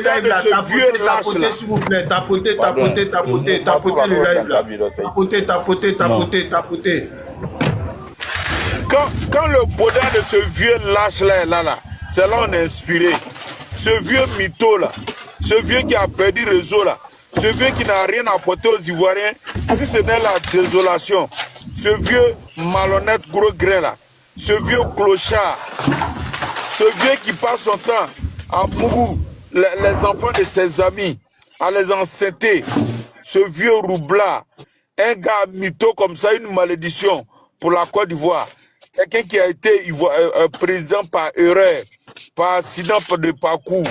live là, tapotez s'il vous plaît, tapotez le live là. Tapotez. Quand le bonheur de ce vieux lâche là, c'est là on est inspiré. Ce vieux mytho là, ce vieux qui a perdu le réseau là, ce vieux qui n'a rien apporté aux Ivoiriens, si ce n'est la désolation, ce vieux malhonnête gros grain là, ce vieux clochard, ce vieux qui passe son temps à mourir les enfants de ses amis, à les enceinter, ce vieux roublard, un gars mytho comme ça, une malédiction pour la Côte d'Ivoire. Quelqu'un qui a été président par erreur, par accident de parcours.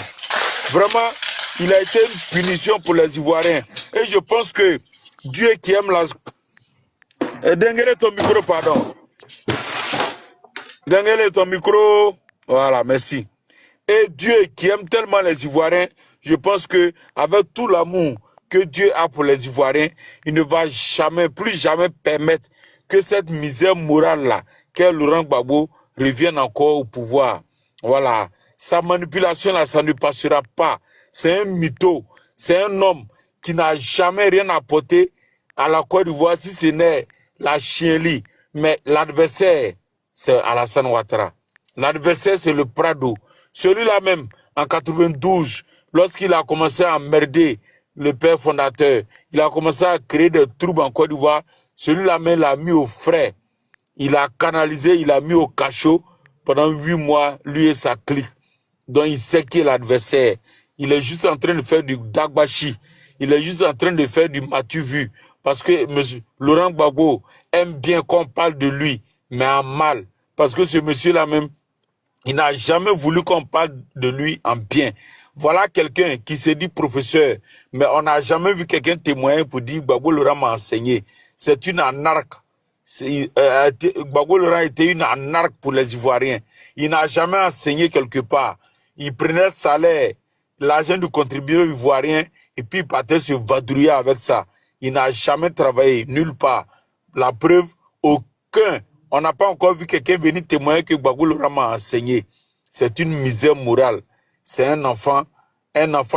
Vraiment, il a été une punition pour les Ivoiriens. Et je pense que Dieu qui aime la... Dengele ton micro, pardon. Dengele ton micro. Voilà, merci. Et Dieu qui aime tellement les Ivoiriens, je pense que avec tout l'amour que Dieu a pour les Ivoiriens, il ne va jamais, plus jamais permettre que cette misère morale-là, qu'est Laurent Gbagbo, revienne encore au pouvoir. Voilà. Sa manipulation là, ça ne passera pas. C'est un mytho. C'est un homme qui n'a jamais rien apporté à la Côte d'Ivoire, si ce n'est la chienlit. Mais l'adversaire, c'est Alassane Ouattara. L'adversaire, c'est le Prado. Celui-là même, en 92, lorsqu'il a commencé à emmerder le père fondateur, il a commencé à créer des troubles en Côte d'Ivoire, celui-là même l'a mis au frais. Il a canalisé, il a mis au cachot pendant 8 mois, lui et sa clique. Donc il sait qui est l'adversaire. Il est juste en train de faire du Dagbashi. Il est juste en train de faire du Matu Vu. Parce que M. Laurent Gbagbo aime bien qu'on parle de lui, mais en mal. Parce que ce monsieur-là même, il n'a jamais voulu qu'on parle de lui en bien. Voilà quelqu'un qui se dit professeur, mais on n'a jamais vu quelqu'un témoigner pour dire Gbagbo Laurent m'a enseigné. C'est une anarque. Gbagbo Laurent était une anarque pour les Ivoiriens. Il n'a jamais enseigné quelque part. Il prenait le salaire, l'argent du contribuable ivoirien, et puis il partait se vadrouiller avec ça. Il n'a jamais travaillé nulle part. La preuve, aucun. On n'a pas encore vu quelqu'un venir témoigner que Gbagbo Laurent m'a enseigné. C'est une misère morale. C'est un enfant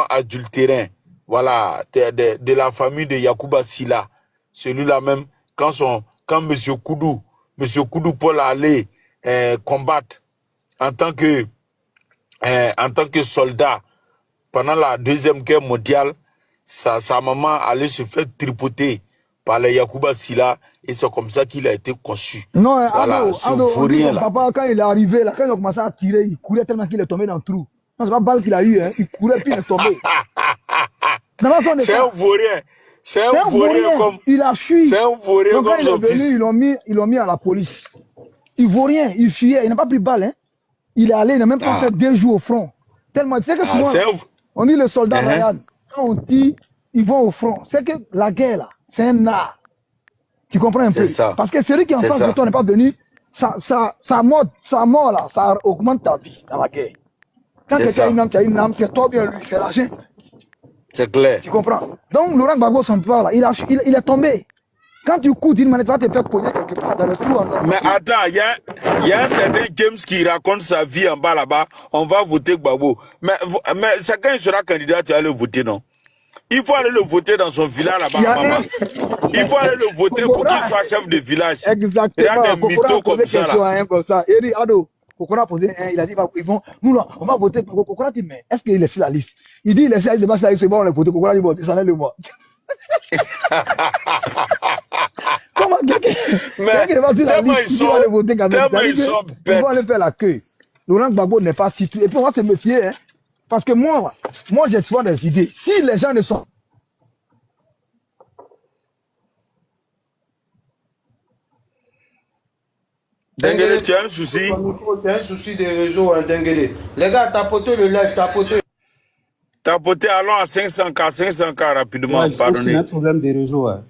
adultérin. Voilà, de la famille de Yacouba Silla. Celui-là même, quand M. Koudou Paul allait combattre en tant que soldat pendant la Deuxième Guerre mondiale, sa maman allait se faire tripoter par les Yacouba Silla et c'est comme ça qu'il a été conçu. Non, voilà, Ado, papa, quand il est arrivé, là, quand il a commencé à tirer, il courait tellement qu'il est tombé dans le trou. Non, c'est pas balle qu'il a eu, hein. Il courait puis il est tombé. C'est un vaurien. C'est un vaurien comme... Il a fui. C'est un vaurien comme son venu, fils. Ils l'ont mis à la police. Il vaurien, il fuyait, il n'a pas pris balle, hein. Il est allé, il n'a même pas fait 2 jours au front. Tellement, tu sais que souvent, on dit les soldats malades, quand on dit ils vont au front, c'est que la guerre là, c'est un art. Tu comprends un peu? Ça. Parce que celui qui est en face de toi n'est pas venu, sa mort là, ça augmente ta vie dans la guerre. Quand quelqu'un a une âme, tu as une âme, c'est toi bien lui, c'est l'argent. C'est clair. Tu comprends? Donc Laurent Gbagbo, son pouvoir là, il est tombé. Quand tu cours d'une manette, tu vas te faire cogner quelque part dans le trou. Mais attends, il y a un certain James qui raconte sa vie en bas là-bas. On va voter Gbagbo. Mais c'est quand il sera candidat, tu vas le voter, non? Il faut aller le voter dans son village là-bas, maman. Il faut aller le voter pour qu'il soit chef de village. Exactement. Il y a des mythos comme ça là. Comme ça. Il dit, Ado, Kokora a posé un, il a dit, nous là, on va voter. Kokora dit, mais est-ce qu'il est sur la liste? Il dit, il est sur la liste, c'est bon, on va voter. Kokora dit, bon, descendez-le moi. Comment tellement ils sont bêtes. Ils vont aller faire la queue. Laurent Gbagbo n'est pas situé. Et puis on va se méfier, hein. Parce que moi j'ai souvent des idées. Si les gens ne sont... Dengele, tu as un souci? Tu as un souci de réseau, hein, Dengele. Les gars, tapotez le live, tapotez. Tapotez, allons à 500K rapidement, ouais, pardonnez. Il y a un problème de réseau. Hein.